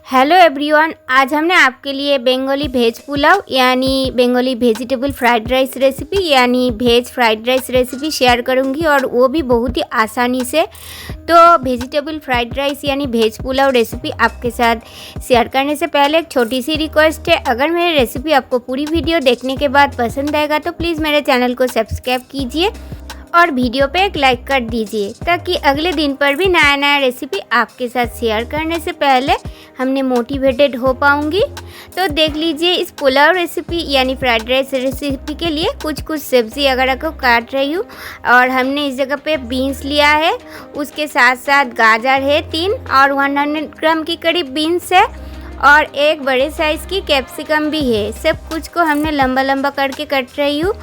Hello everyone, आज हमने आपके लिए बंगाली वेज पुलाव यानी Bengali vegetable fried rice recipe यानी veg fried rice recipe share करूंगी और वो भी बहुत ही आसानी से। तो वेजिटेबल फ्राइड राइस यानी वेज पुलाव रेसिपी आपके साथ शेयर करने से पहले एक छोटी सी रिक्वेस्ट है, अगर मेरी रेसिपी आपको पूरी वीडियो देखने के बाद पसंद आएगा तो प्लीज़ मेरे चैनल को सब्सक्राइब कीजिए और वीडियो पे एक लाइक कर दीजिए ताकि अगले दिन पर भी नया नया रेसिपी आपके साथ शेयर करने से पहले हमने मोटिवेटेड हो पाऊँगी। तो देख लीजिए, इस पुलाव रेसिपी यानी फ्राइड राइस रेसिपी के लिए कुछ सब्ज़ी वगैरह को काट रही हूँ और हमने इस जगह पे बीन्स लिया है, उसके साथ साथ गाजर है 3 और 100 ग्राम की करीब बीन्स है और एक बड़े साइज़ की कैप्सिकम भी है। सब कुछ को हमने लंबा लंबा करके कट रही हूँ।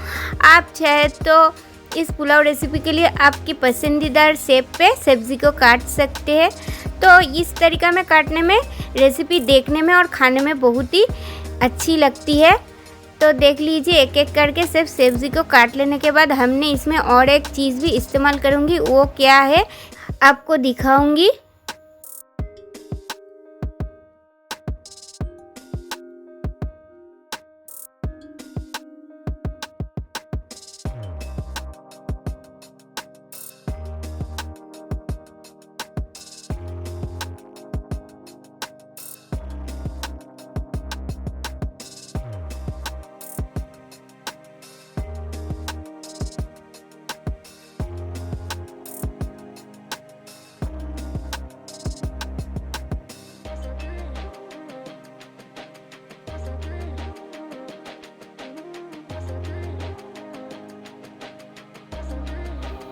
आप चाहे तो इस पुलाव रेसिपी के लिए आपकी पसंदीदा शेप पे सब्ज़ी को काट सकते हैं। तो इस तरीका में काटने में रेसिपी देखने में और खाने में बहुत ही अच्छी लगती है। तो देख लीजिए, एक एक करके सिर्फ सब्ज़ी को काट लेने के बाद हमने इसमें और एक चीज़ भी इस्तेमाल करूँगी, वो क्या है आपको दिखाऊँगी।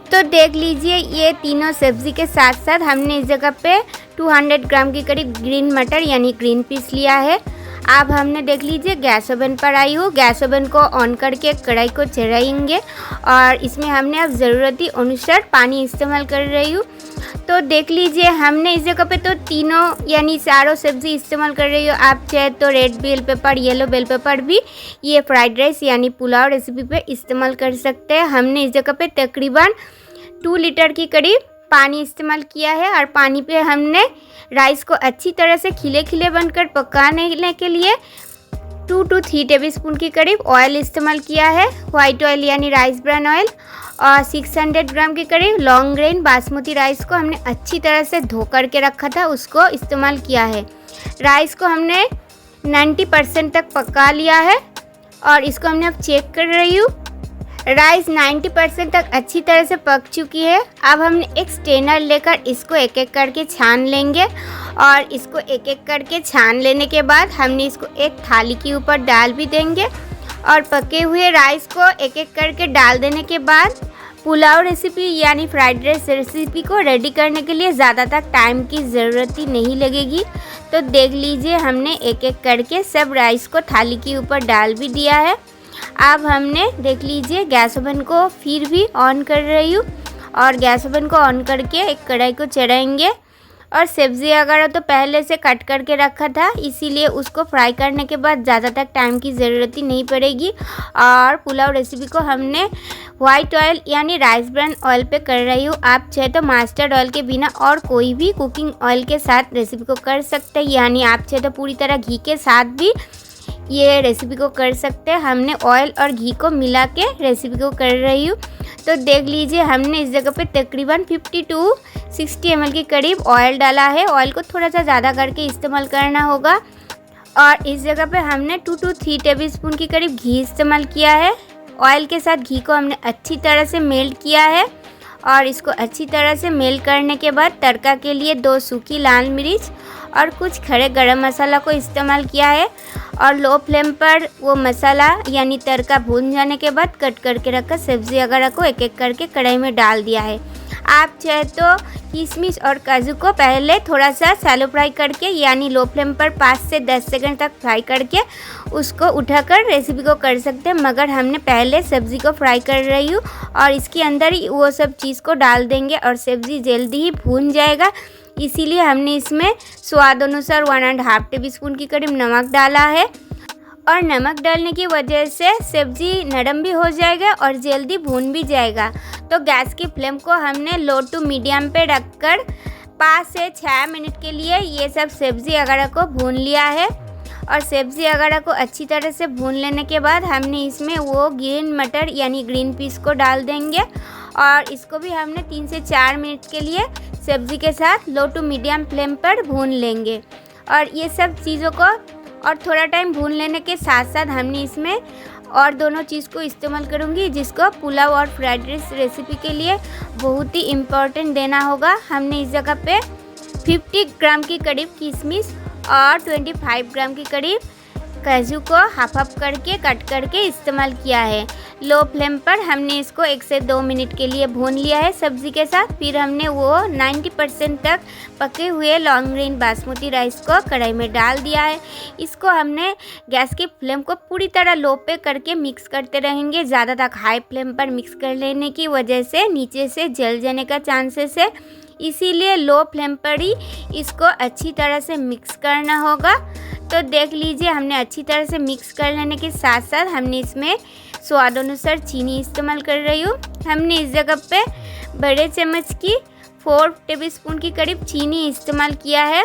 तो देख लीजिए, ये तीनों सब्ज़ी के साथ साथ हमने इस जगह पे 200 ग्राम की करीब ग्रीन मटर यानी ग्रीन पीस लिया है। अब हमने देख लीजिए गैस ओवन पर आई हूँ, गैस ओवन को ऑन करके कढ़ाई को चढ़ाएंगे और इसमें हमने अब ज़रूरती अनुसार पानी इस्तेमाल कर रही हूँ। तो देख लीजिए, हमने इस जगह पे तो तीनों यानी चारों सब्ज़ी इस्तेमाल कर रही हो। आप चाहे तो red bell pepper, yellow bell pepper भी ये फ्राइड राइस यानी पुलाव रेसिपी पे इस्तेमाल कर सकते हैं। हमने इस जगह पे तकरीबन 2 लीटर की करीब पानी इस्तेमाल किया है और पानी पे हमने राइस को अच्छी तरह से खिले खिले बनकर पकाने के लिए 2 to 3 टेबलस्पून की करीब ऑयल इस्तेमाल किया है, वाइट ऑयल यानी राइस ब्रान ऑयल। और 600 ग्राम के करीब लॉन्ग ग्रेन बासमती राइस को हमने अच्छी तरह से धो करके रखा था, उसको इस्तेमाल किया है। राइस को हमने 90% तक पका लिया है और इसको हमने अब चेक कर रही हूँ। राइस 90% तक अच्छी तरह से पक चुकी है। अब हमने एक स्ट्रेनर लेकर इसको एक एक करके छान लेंगे और इसको एक एक करके छान लेने के बाद हमने इसको एक थाली के ऊपर डाल भी देंगे और पके हुए राइस को एक एक करके डाल देने के बाद पुलाव रेसिपी यानी फ्राइड राइस रेसिपी को रेडी करने के लिए ज़्यादा तक टाइम की ज़रूरत ही नहीं लगेगी। तो देख लीजिए, हमने एक एक करके सब राइस को थाली के ऊपर डाल भी दिया है। अब हमने देख लीजिए गैस ओवन को फिर भी ऑन कर रही हूँ और गैस ओवन को ऑन करके एक कढ़ाई को चढ़ाएंगे और सब्ज़ी अगर तो पहले से कट करके रखा था, इसीलिए उसको फ्राई करने के बाद ज़्यादा तक टाइम की ज़रूरत ही नहीं पड़ेगी। और पुलाव रेसिपी को हमने वाइट ऑयल यानी राइस ब्रान ऑयल पे कर रही हूँ। आप चाहे तो मस्टर्ड ऑयल के बिना और कोई भी कुकिंग ऑयल के साथ रेसिपी को कर सकते हैं, यानी आप चाहे तो पूरी तरह घी के साथ भी ये रेसिपी को कर सकते हैं। हमने ऑयल और घी को मिला के रेसिपी को कर रही हूँ। तो देख लीजिए, हमने इस जगह पे तकरीबन 50 to 60 ml के करीब ऑयल डाला है। ऑयल को थोड़ा सा ज़्यादा करके इस्तेमाल करना होगा। और इस जगह पे हमने 2 to 3 टेबलस्पून की करीब घी इस्तेमाल किया है। ऑयल के साथ घी को हमने अच्छी तरह से मेल्ट किया है और इसको अच्छी तरह से मेल्ट करने के बाद तड़का के लिए 2 सूखी लाल मिर्च और कुछ खड़े गरम मसाला को इस्तेमाल किया है और लो फ्लेम पर वो मसाला यानी तड़का भून जाने के बाद कट करके रखा सब्ज़ी वगैरह को एक एक करके कढ़ाई में डाल दिया है। आप चाहे तो किशमिश और काजू को पहले थोड़ा सा शैलो फ्राई करके यानी लो फ्लेम पर 5 से 10 सेकंड तक फ्राई करके उसको उठाकर रेसिपी को कर सकते हैं, मगर हमने पहले सब्ज़ी को फ्राई कर रही हूँ और इसके अंदर ही वो सब चीज़ को डाल देंगे और सब्ज़ी जल्दी ही भून जाएगा। इसीलिए हमने इसमें स्वाद अनुसार 1.5 टेबलस्पून की करीब नमक डाला है और नमक डालने की वजह से सब्ज़ी नरम भी हो जाएगा और जल्दी भून भी जाएगा। तो गैस की फ्लेम को हमने लो टू मीडियम पे रखकर 5 से 6 मिनट के लिए ये सब सब्ज़ी वगैरह को भून लिया है। और सब्ज़ी वगैरह को अच्छी तरह से भून लेने के बाद हमने इसमें वो ग्रीन मटर यानी ग्रीन पीस को डाल देंगे और इसको भी हमने 3 से 4 मिनट के लिए सब्ज़ी के साथ लो टू मीडियम फ्लेम पर भून लेंगे। और ये सब चीज़ों को और थोड़ा टाइम भून लेने के साथ साथ हमने इसमें और दोनों चीज़ को इस्तेमाल करूँगी जिसको पुलाव और फ्राइड राइस रेसिपी के लिए बहुत ही इम्पोर्टेंट देना होगा। हमने इस जगह पे 50 ग्राम की करीब किशमिश और 25 ग्राम की करीब काजू को हाफ करके कट करके इस्तेमाल किया है। लो फ्लेम पर हमने इसको 1 से 2 मिनट के लिए भून लिया है सब्ज़ी के साथ। फिर हमने वो 90% तक पके हुए लॉन्ग ग्रेन बासमती राइस को कढ़ाई में डाल दिया है। इसको हमने गैस की फ्लेम को पूरी तरह लो पे करके मिक्स करते रहेंगे। ज़्यादा तक हाई फ्लेम पर मिक्स कर लेने की वजह से नीचे से जल जाने का चांसेस है, इसीलिए लो फ्लेम पर ही इसको अच्छी तरह से मिक्स करना होगा। तो देख लीजिए हमने अच्छी तरह से मिक्स कर लेने के साथ साथ हमने इसमें स्वाद अनुसार चीनी इस्तेमाल कर रही हूँ। हमने इस जगह पे बड़े चम्मच की 4 टेबलस्पून की करीब चीनी इस्तेमाल किया है।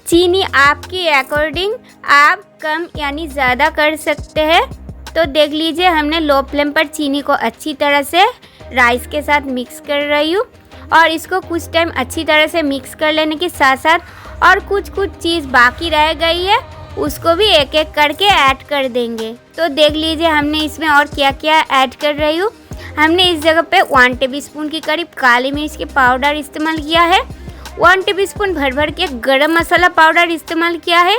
चीनी आपके अकॉर्डिंग आप कम यानी ज़्यादा कर सकते हैं। तो देख लीजिए हमने लो फ्लेम पर चीनी को अच्छी तरह से राइस के साथ मिक्स कर रही हूँ और इसको कुछ टाइम अच्छी तरह से मिक्स कर लेने के साथ साथ और कुछ चीज़ बाकी रह गई है उसको भी एक एक करके ऐड कर देंगे। तो देख लीजिए हमने इसमें और क्या क्या ऐड कर रही हूँ। हमने इस जगह पे 1 टेबलस्पून की करीब काली मिर्च के पाउडर इस्तेमाल किया है। 1 टेबलस्पून भर के गरम मसाला पाउडर इस्तेमाल किया है।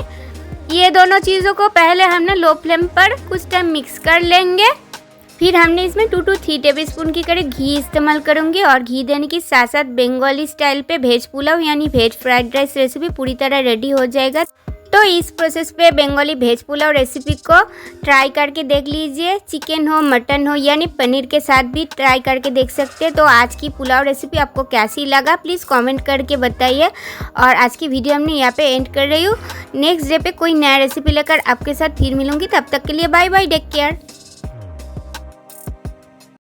ये दोनों चीज़ों को पहले हमने लो फ्लेम पर कुछ टाइम मिक्स कर लेंगे। फिर हमने इसमें 2 से 3 टेबलस्पून की करीब घी इस्तेमाल करूँगी और घी देने के साथ साथ बंगाली स्टाइल पे वेज पुलाव यानी वेज फ्राइड राइस रेसिपी पूरी तरह रेडी हो जाएगा। तो इस प्रोसेस पे बंगाली वेज पुलाव रेसिपी को ट्राई करके देख लीजिए। चिकन हो मटन हो यानी पनीर के साथ भी ट्राई करके देख सकते हैं। तो आज की पुलाव रेसिपी आपको कैसी लगा प्लीज़ कमेंट करके बताइए। और आज की वीडियो हमने यहाँ पे एंड कर रही हूँ। नेक्स्ट डे पे कोई नया रेसिपी लेकर आपके साथ फिर मिलूँगी। तब तक के लिए बाय बाय, टेक केयर।